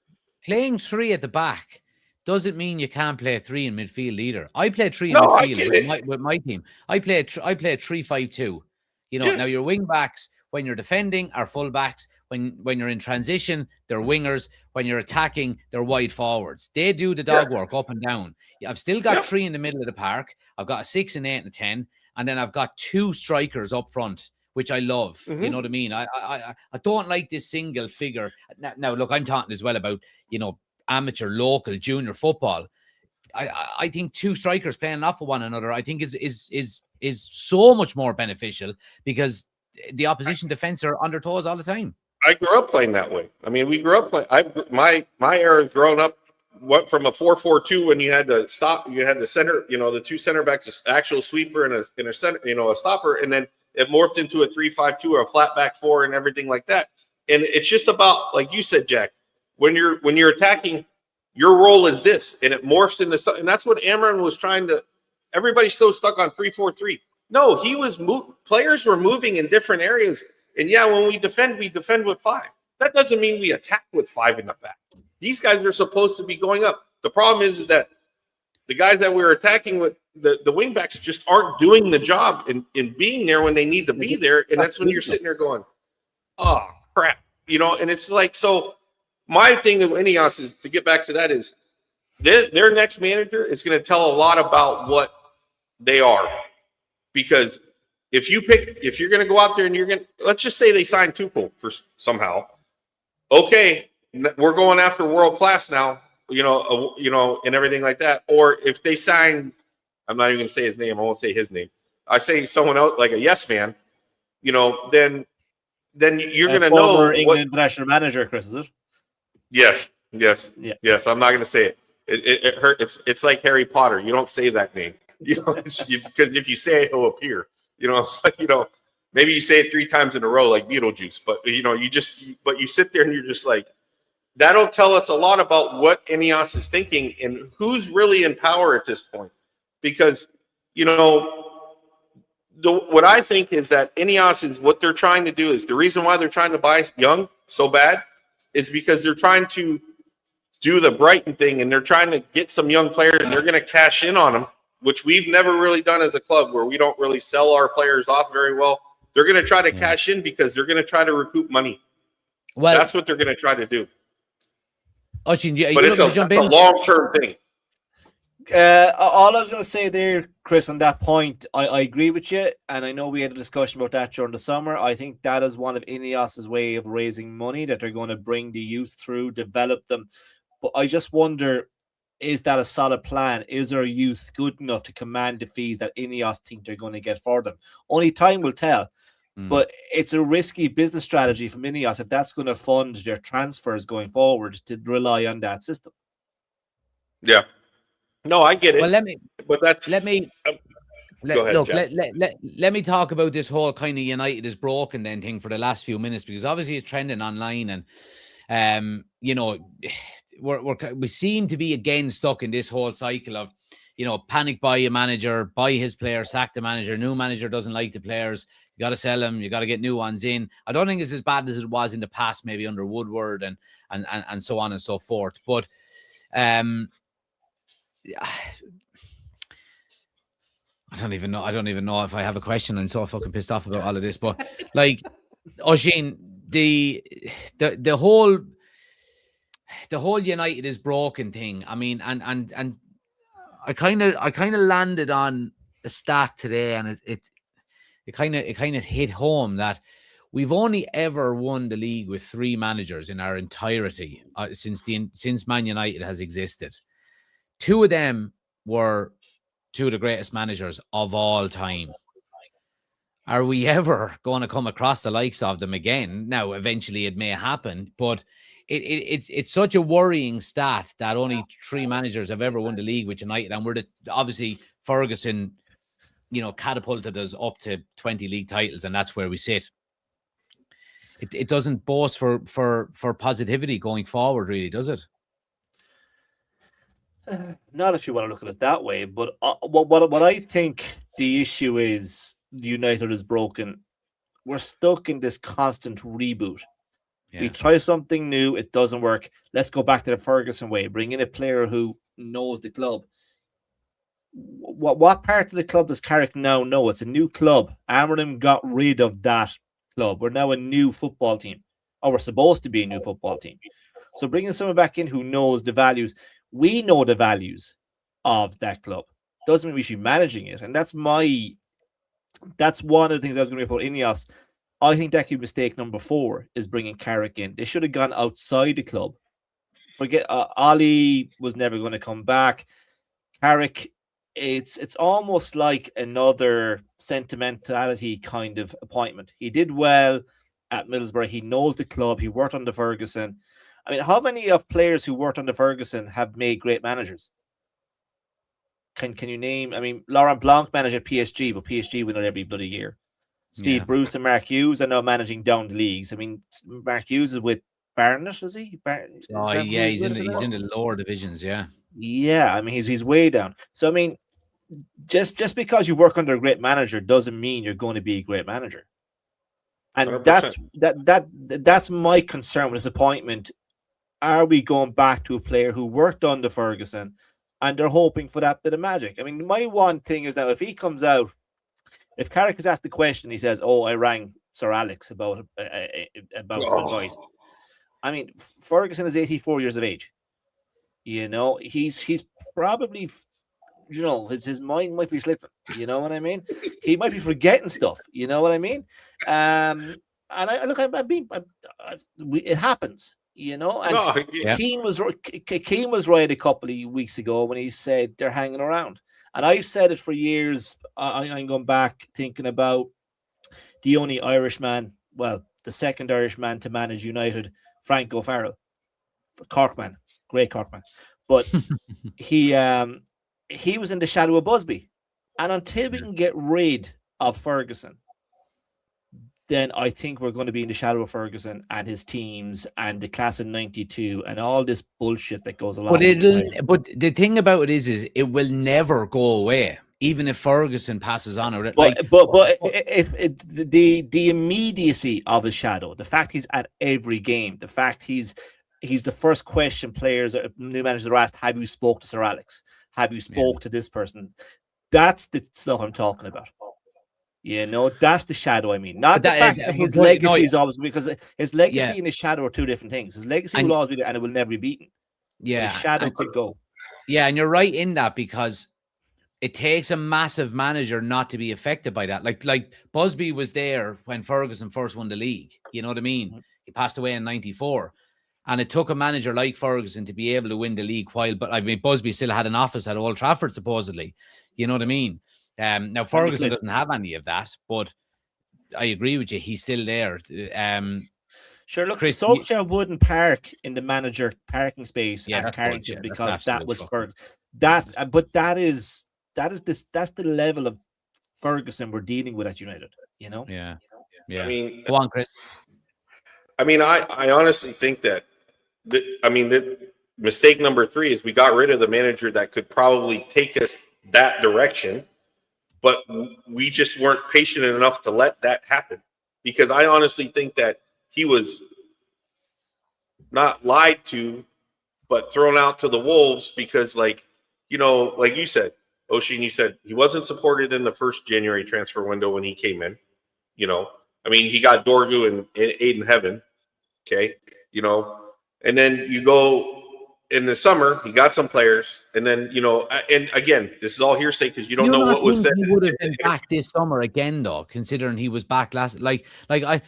Playing 3 at the back doesn't mean you can't play 3 in midfield either. I played 3 in midfield with my team. I played 3-5-2. Now your wing backs, when you're defending, are full backs. When you're in transition, they're wingers. When you're attacking, they're wide forwards. They do the dog work up and down. I've still got 3 in the middle of the park. I've got a 6, an 8, and a 10. And then I've got 2 strikers up front, which I love. Mm-hmm. You know what I mean? I don't like this single figure. Now, look, I'm talking as well about, amateur, local, junior football. I think 2 strikers playing off of one another, I think is so much more beneficial, because the opposition defense are on their toes all the time. I grew up playing that way. I mean, we grew up playing. My era growing up went from a 4-4-2 when you had to stop. You had the center, the 2 center backs, an actual sweeper and a center, a stopper, and then it morphed into a 3-5-2 or a flat back 4 and everything like that. And it's just about, like you said, Jack, when you're attacking, your role is this, and it morphs into something. And that's what Amram was trying to. Everybody's so stuck on 3-4-3. No, he was players were moving in different areas. And when we defend with 5. That doesn't mean we attack with 5 in the back. These guys are supposed to be going up. The problem is that the guys that we're attacking with, the wing backs, just aren't doing the job in being there when they need to be there. And that's when you're sitting there going, oh, crap. And it's like, so my thing with INEOS is, to get back to that, is their next manager is going to tell a lot about what they are. Because if you're going to go out there and let's just say they sign Tuchel for somehow. Okay, we're going after world class now, and everything like that. Or if they sign, I'm not even going to say his name. I won't say his name. I say someone else, like a yes man, then you're going to know. Former England national manager, Chris, is it? Yes. I'm not going to say it. It hurts. It's like Harry Potter. You don't say that name, because if you say it, he'll appear. It's like, Maybe you say it 3 times in a row like Beetlejuice, but you sit there and you're just like, that'll tell us a lot about what INEOS is thinking and who's really in power at this point. Because, what I think is that INEOS is what they're trying to do is the reason why they're trying to buy Young so bad is because they're trying to do the Brighton thing and they're trying to get some young players and they're going to cash in on them, which we've never really done as a club where we don't really sell our players off very well. They're going to try to cash in because they're going to try to recoup money. Well, that's what they're going to try to do. Oisin, but it's a long-term thing. All I was going to say there, Chris, on that point, I agree with you. And I know we had a discussion about that during the summer. I think that is one of INEOS's way of raising money, that they're going to bring the youth through, develop them. But I just wonder, is that a solid plan? Is our youth good enough to command the fees that INEOS think they're going to get for them? Only time will tell. But it's a risky business strategy from INEOS if that's going to fund their transfers going forward to rely on that system. Yeah. No, I get it. Well, let me go ahead, talk about this whole kind of United is broken then thing for the last few minutes, because obviously it's trending online and we seem to be again stuck in this whole cycle of panic buy a manager, buy his player, sack the manager, new manager doesn't like the players, you got to sell them, you got to get new ones in. I don't think it's as bad as it was in the past, maybe under Woodward and so on and so forth. But I don't even know if I have a question. I'm so fucking pissed off about all of this. But like, Oisin, the whole United is broken thing. I mean, and I kind of landed on a stat today, and it kind of hit home that we've only ever won the league with 3 managers in our entirety since Man United has existed. 2 of them were 2 of the greatest managers of all time. Are we ever going to come across the likes of them again? Now, eventually it may happen, but it's such a worrying stat that only 3 managers have ever won the league with United, and obviously Ferguson, catapulted us up to 20 league titles, and that's where we sit. It doesn't boast for positivity going forward, really, does it? Not if you want to look at it that way, but what I think the issue is, United is broken. We're stuck in this constant reboot. Yeah. We try something new, it doesn't work. Let's go back to the Ferguson way. Bring in a player who knows the club. What part of the club does Carrick now know? It's a new club. Amorim got rid of that club. We're now a new football team. Or we're supposed to be a new football team. So bringing someone back in who knows the values. We know the values of that club. Doesn't mean we should be managing it. And that's one of the things I was going to report INEOS. I think that could be mistake number 4 is bringing Carrick in. They should have gone outside the club. Forget Ali was never going to come back. Carrick, it's almost like another sentimentality kind of appointment. He did well at Middlesbrough. He knows the club. He worked under Ferguson. I mean, how many of players who worked under Ferguson have made great managers? Can you name? I mean, Laurent Blanc managed at PSG, but PSG win it every bloody year. Steve Bruce and Mark Hughes are now managing down the leagues. I mean, Mark Hughes is with Barnet, is he? He's in the lower divisions, yeah. Yeah, I mean, he's way down. So, I mean, just because you work under a great manager doesn't mean you're going to be a great manager. And 100%. That's my concern with this appointment. Are we going back to a player who worked under Ferguson and they're hoping for that bit of magic? I mean, my one thing is that if he comes out, if Carrick is asked the question, he says, "Oh, I rang Sir Alex about some advice." I mean, Ferguson is 84 years of age. He's probably, his mind might be slipping. You know what I mean? He might be forgetting stuff. You know what I mean? And it happens. And Keane was right a couple of weeks ago when he said they're hanging around. And I've said it for years. I'm going back thinking about the only Irishman, the second Irishman to manage United, Frank O'Farrell, Corkman, great Corkman. But he was in the shadow of Busby. And until we can get rid of Ferguson, then I think we're going to be in the shadow of Ferguson and his teams and the class of '92 and all this bullshit that goes along. But the thing about it is it will never go away, even if Ferguson passes on. Or the immediacy of his shadow, the fact he's at every game, the fact he's the first question players or new managers are asked, have you spoke to Sir Alex? Have you spoke to this person? That's the stuff I'm talking about. You know, that's the shadow. I mean, not the fact that his legacy is always, because his legacy and his shadow are two different things. His legacy will always be there, and it will never be beaten. Yeah, his shadow could go. Yeah, and you're right in that, because it takes a massive manager not to be affected by that. Like Busby was there when Ferguson first won the league. You know what I mean? Mm-hmm. He passed away in '94. And it took a manager like Ferguson to be able to win the league but I mean, Busby still had an office at Old Trafford, supposedly. You know what I mean? Now, Ferguson doesn't have any of that, but I agree with you. He's still there. Sure, look, Solskjaer wouldn't park in the manager parking space at Carrington because that was for that. But that's the level of Ferguson we're dealing with at United. You know? Yeah. I mean, go on, Chris. I mean, I honestly think that. The mistake number 3 is we got rid of the manager that could probably take us that direction, but we just weren't patient enough to let that happen, because I honestly think that he was not lied to, but thrown out to the wolves because, like you said, Oisin, you said he wasn't supported in the first January transfer window when he came in. You know, I mean, he got Dorgu and Aiden Heaven. Okay. You know, and then you go in the summer, he got some players, and then, you know, and again, this is all hearsay because you don't know what was said. He would have been back this summer again, though, considering he was back last. Like I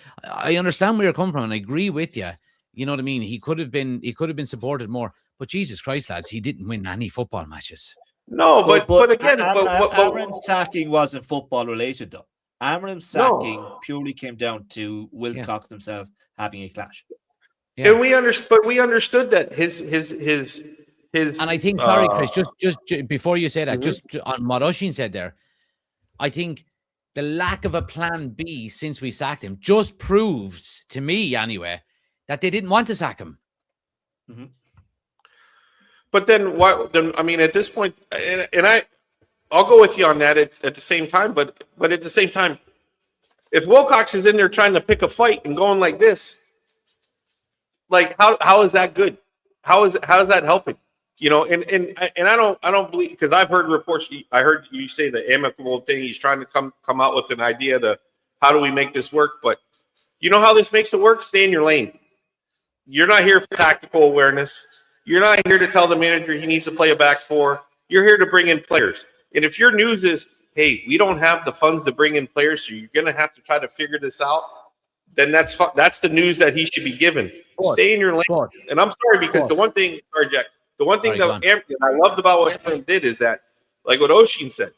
understand where you're coming from, and I agree with you. You know what I mean? He could have been supported more, but Jesus Christ, lads, he didn't win any football matches. No, but again, Amram's sacking wasn't football related, though. Amram's sacking purely came down to Wilcox himself having a clash. Yeah. And we understood that his and I think, sorry, Chris, just before you say that, just on what Oisin said there, I think the lack of a plan B since we sacked him just proves to me, anyway, that they didn't want to sack him. Mm-hmm. But then what? Then I mean, at this point, and I'll go with you on that at the same time. But at the same time, if Wilcox is in there trying to pick a fight and going like this. Like how is that good? How is that helping? You know, and I don't believe, because I've heard reports. I heard you say the amicable thing. He's trying to come out with an idea to how do we make this work? But you know how this makes it work? Stay in your lane. You're not here for tactical awareness. You're not here to tell the manager he needs to play a back 4. You're here to bring in players. And if your news is, hey, we don't have the funds to bring in players, so you're going to have to try to figure this out, then that's the news that he should be given. Stay in your lane. And I'm sorry, because the one thing, Jack, that I loved about what Amram did is that, like what Oisin said,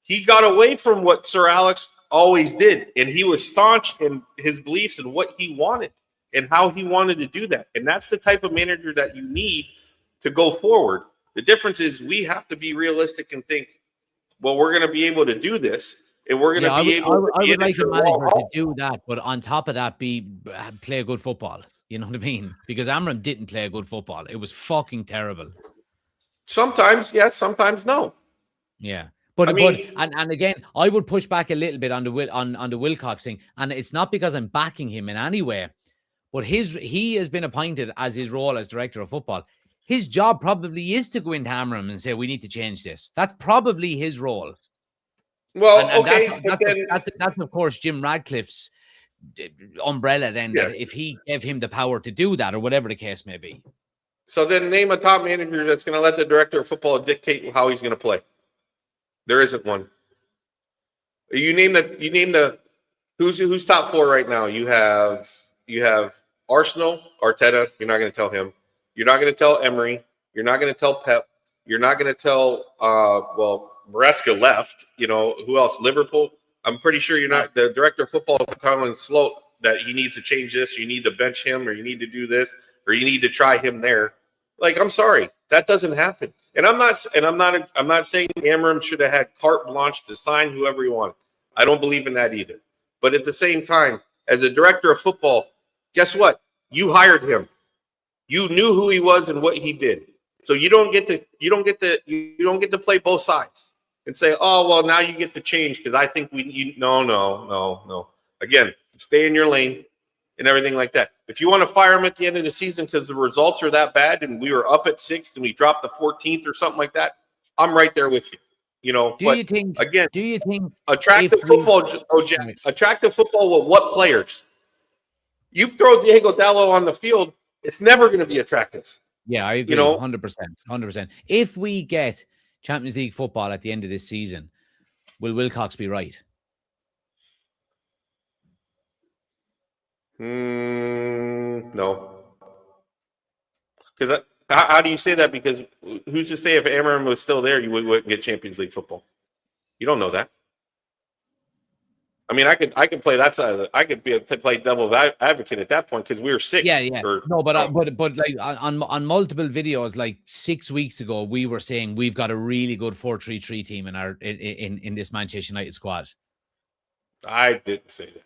he got away from what Sir Alex always did, and he was staunch in his beliefs and what he wanted and how he wanted to do that. And that's the type of manager that you need to go forward. The difference is we have to be realistic and think, well, we're going to be able to do this. And we're going to be able to. I would like a manager to do that, but on top of that, play a good football. You know what I mean? Because Amram didn't play a good football. It was fucking terrible. Sometimes yes, sometimes no. Yeah, but again, I would push back a little bit on the Wilcox thing, and it's not because I'm backing him in any way, but he has been appointed as his role as director of football. His job probably is to go into Amram and say we need to change this. That's probably his role. Well, that's of course Jim Ratcliffe's umbrella. Then that if he gave him the power to do that, or whatever the case may be. So then, name a top manager that's going to let the director of football dictate how he's going to play. There isn't one. You name the who's top 4 right now. You have Arsenal, Arteta. You're not going to tell him. You're not going to tell Emery. You're not going to tell Pep. You're not going to tell Maresca left. You know, who else? Liverpool. I'm pretty sure you're not. The director of football is telling Sloat that he needs to change this. You need to bench him, or you need to do this, or you need to try him there. Like, I'm sorry, that doesn't happen. And I'm not saying Amram should have had carte blanche to sign whoever he wanted. I don't believe in that either. But at the same time, as a director of football, guess what? You hired him. You knew who he was and what he did. So you don't get to play both sides and say, oh, well, now you get to change because I think no. Again, stay in your lane and everything like that. If you want to fire him at the end of the season because the results are that bad and we were up at 6th and we dropped the 14th or something like that, I'm right there with you. Do you think attractive football, attractive football with what players? You throw Diego Dallo on the field, it's never going to be attractive. Yeah, I agree. 100%. If we get Champions League football at the end of this season, will Wilcox be right? No. Because how do you say that? Because who's to say if Amram was still there, you wouldn't get Champions League football? You don't know that. I mean, I could play that side of it. I could play devil advocate at that point because we were 6th. Yeah. But like on multiple videos, like 6 weeks ago, we were saying we've got a really good 4-3-3 team in this Manchester United squad. I didn't say that.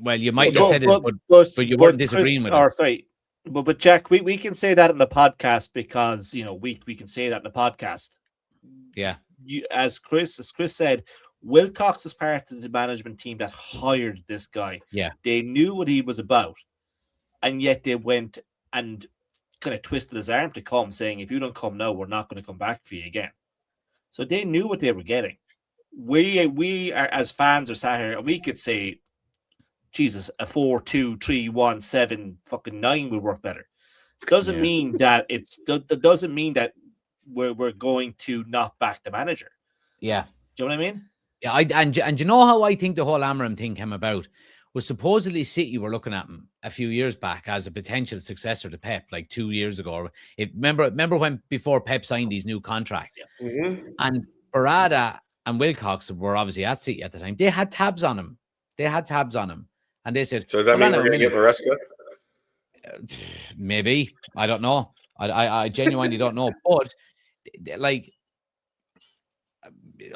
Well, you might have said it, but you weren't disagreeing with it. Sorry, but Jack, we can say that in the podcast because we can say that in the podcast. Yeah, as Chris said. Wilcox is part of the management team that hired this guy. Yeah. They knew what he was about. And yet they went and kind of twisted his arm to come, saying, if you don't come now, we're not going to come back for you again. So they knew what they were getting. We are, as fans, are sat here and we could say, Jesus, a 4-2-3-1-7 fucking 9 would work better. Doesn't mean that doesn't mean that we're going to not back the manager. Yeah. Do you know what I mean? Yeah, and you know how I think the whole Amram thing came about was supposedly City were looking at him a few years back as a potential successor to Pep, like 2 years ago. Remember when before Pep signed these new contracts, and Barada and Wilcox were obviously at City at the time. They had tabs on him. And they said, "So does that mean we're going to get Maresca?" Maybe, I don't know. I genuinely don't know, but like.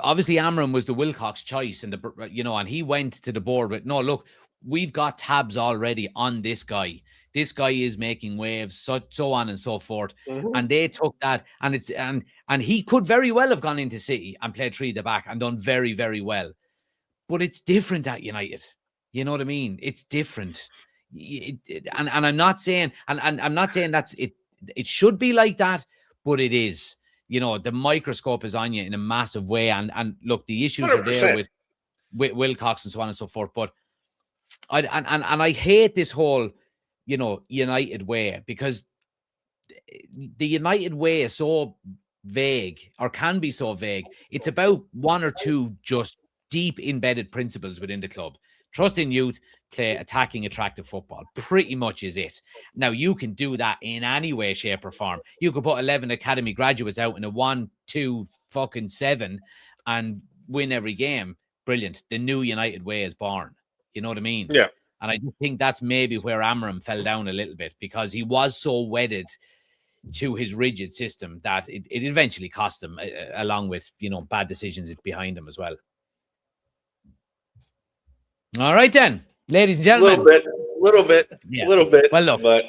Obviously, Amram was the Wilcox choice, and and he went to the board with, no, look, we've got tabs already on this guy. This guy is making waves, so on and so forth. And they took that, and he could very well have gone into City and played 3 at the back and done very, very well. But it's different at United. You know what I mean? It's different. And I'm not saying, and I'm not saying that's it. It should be like that, but it is. The microscope is on you in a massive way. And look, the issues 100%. Are there with Wilcox and so on and so forth. But I hate this whole, United way, because the United way is so vague, or can be so vague. It's about 1 or 2 just deep embedded principles within the club. Trust in youth, play attacking, attractive football. Pretty much is it. Now, you can do that in any way, shape, or form. You could put 11 academy graduates out in a 1-2-7 and win every game. Brilliant. The new United way is born. You know what I mean? Yeah. And I think that's maybe where Amram fell down a little bit, because he was so wedded to his rigid system that it eventually cost him, along with, bad decisions behind him as well. All right, then, ladies and gentlemen. Little bit. Well, look, but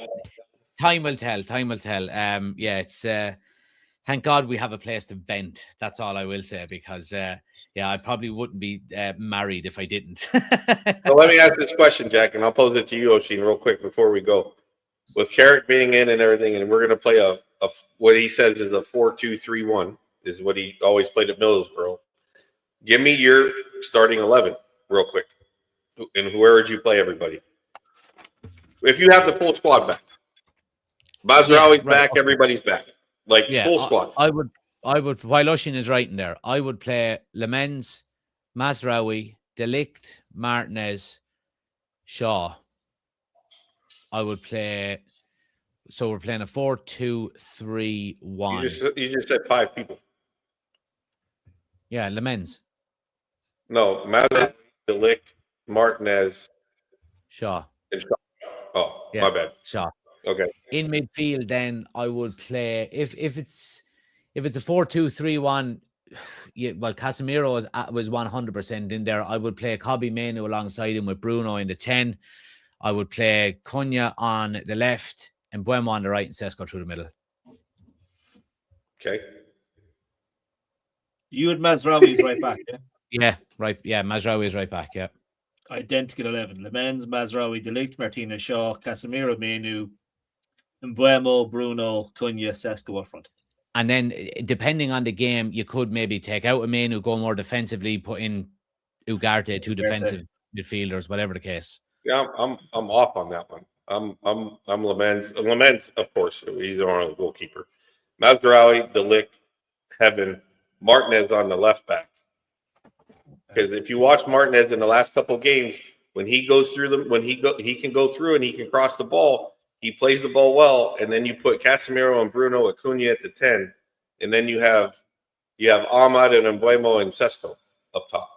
time will tell. It's thank God we have a place to vent. That's all I will say, because I probably wouldn't be married if I didn't. So let me ask this question, Jack, and I'll pose it to you, Oshin, real quick before we go. With Carrick being in and everything, and we're going to play a what he says is a 4-2-3-1 is what he always played at Middlesbrough. Give me your starting 11 real quick. And where would you play everybody? If you have the full squad back. Mazraoui's back, everybody's back. Full squad. I would, while Oshin is writing there, I would play Lemens, Mazraoui, De Ligt, Martinez, Shaw. I would play, so we're playing a 4-2-3-1. You just said 5 people. Yeah, Lemens. No, Mazraoui, De Ligt, Martinez, Shaw. And Shaw. Oh, yeah, my bad. Shaw. Okay. In midfield, then I would play if it's a 4-2-3-1. yeah, well, Casemiro was 100% in there. I would play Kobbie Mainoo alongside him with Bruno in the 10. I would play Cunha on the left and Buemo on the right and Sesko through the middle. Okay. You and Mazraoui's right back, yeah? Yeah, right. Yeah, Mazraoui is right back, yeah. Identical 11. Lemens, Mazraoui, De Ligt, Martinez, Shaw, Casemiro, Mainoo, Mbuemo, Bruno, Cunha, Sesko up front. And then, depending on the game, you could maybe take out a Mainoo, go more defensively, put in Ugarte, two defensive midfielders, whatever the case. Yeah, I'm off on that one. I'm Lemens. Lemens, of course, he's our goalkeeper. Mazraoui, De Ligt, Heaven, Martinez on the left back. Because if you watch Martinez in the last couple of games, when he goes through them, he can go through and he can cross the ball. He plays the ball well, and then you put Casemiro and Bruno Acuna at the 10, and then you have Ahmad and Mbuemo and Sesko up top.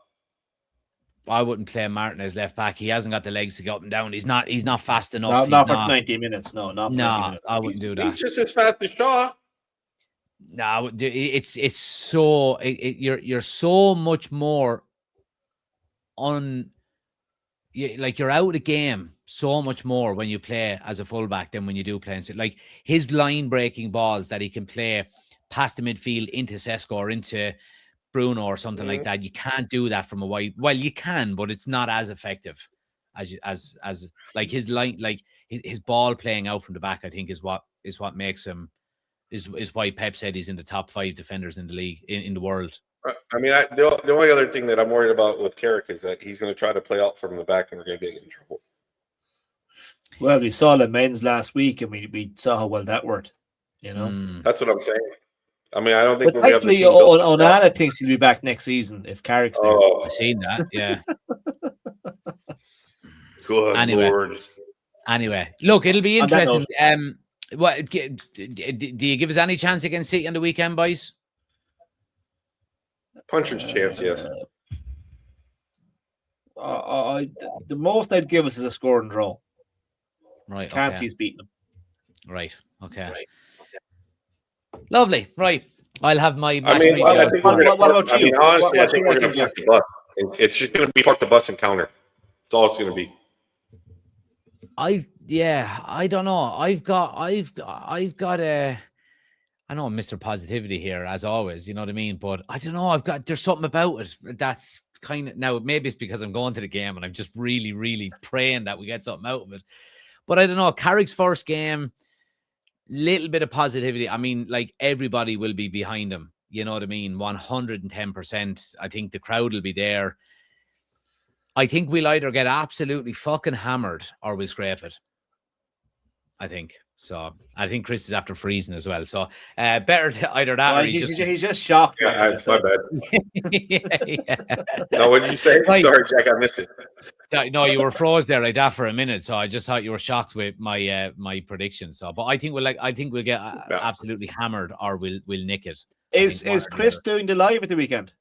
I wouldn't play Martinez left back. He hasn't got the legs to get up and down. He's not fast enough. Not for 90 minutes. No, not for 90 minutes. I wouldn't do that. He's just as fast as Shaw. No, it's so you're so much more you're out of the game so much more when you play as a fullback than when you do play. Like his line breaking balls that he can play past the midfield into Sesko or into Bruno or something like that. You can't do that from a wide. Well, you can, but it's not as effective as like his line, like his ball playing out from the back. I think is what makes him is why Pep said he's in the top 5 defenders in the league in the world. I mean, the only other thing that I'm worried about with Carrick is that he's going to try to play out from the back and we're going to get in trouble. Well, we saw Lemens last week and we saw how well that worked. You know, That's what I'm saying. I mean, I don't think but actually, Onana thinks he'll be back next season if Carrick's there. I've seen that, yeah. Good Lord. Anyway, look, it'll be interesting. What do you give us any chance against City on the weekend, boys? Puncher's chance, yes. The most I'd give us is a score and draw. Right. Can't see us beating them. Right. Okay. Lovely. Right. I'll have my. What about you? I mean, honestly, I think we're going to park the bus. It's just going to be park the bus encounter. That's all it's going to be. I don't know. I've got a. I know I'm Mr. Positivity here, as always, you know what I mean? But I don't know, there's something about it that's kind of, now maybe it's because I'm going to the game and I'm just really, really praying that we get something out of it. But I don't know, Carrick's first game, little bit of positivity. I mean, like everybody will be behind him, you know what I mean? 110%. I think the crowd will be there. I think we'll either get absolutely fucking hammered or we'll scrape it. I think. So I think Chris is after freezing as well. So better to either that or he's just shocked. Yeah, it's my bad. yeah. No, what did you say? Right. Sorry, Jack, I missed it. No, you were froze there like that for a minute. So I just thought you were shocked with my my prediction. So, but I think we'll get absolutely hammered or we'll nick it. Is Chris doing the live at the weekend?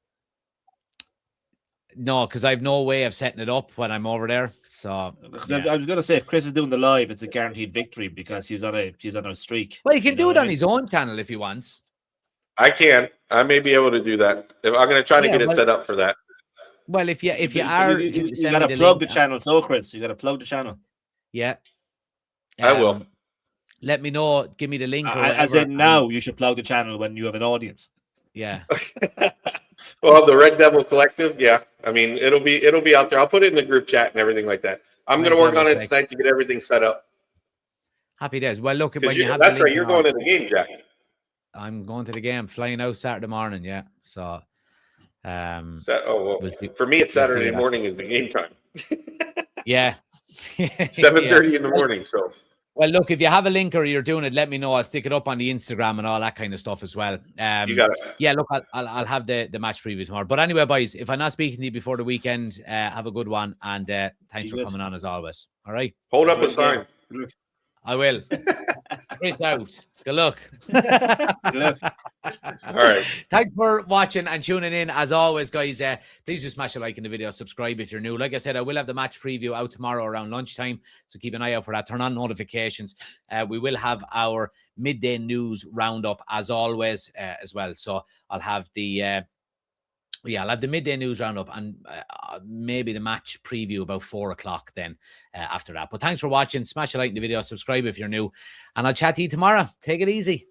No, because I have no way of setting it up when I'm over there. So I was going to say, if Chris is doing the live, it's a guaranteed victory because he's on a streak. Well, he can do it on his own channel if he wants. I can. I may be able to do that. I'm going to try to get it set up for that. Well, if you got to plug the channel, so Chris, you got to plug the channel. Yeah, I will. Let me know. Give me the link. As in now, you should plug the channel when you have an audience. Yeah. Well, the Red Devil Collective, yeah. I mean, it'll be out there. I'll put it in the group chat and everything like that. I'm going to work on it tonight to get everything set up. Happy days. Well, look, when you have that's right. You're going to the game, Jack. I'm going to the game. Flying out Saturday morning. Yeah. So. For me, it's Saturday morning is the game time. Yeah. 7:30 in the morning. So. Well, look, if you have a link or you're doing it, let me know. I'll stick it up on the Instagram and all that kind of stuff as well. You got it. Yeah, look, I'll have the match preview tomorrow. But anyway, boys, if I'm not speaking to you before the weekend, have a good one. And thanks for coming on as always. All right. Hold up a sign. I will. Chris out. Good luck. Good luck. All right. Thanks for watching and tuning in. As always, guys, please do smash a like in the video. Subscribe if you're new. Like I said, I will have the match preview out tomorrow around lunchtime. So keep an eye out for that. Turn on notifications. We will have our midday news roundup as always as well. So I'll have the Yeah, I'll have the midday news roundup and maybe the match preview about 4 o'clock then after that. But thanks for watching. Smash a like in the video, subscribe if you're new, and I'll chat to you tomorrow. Take it easy.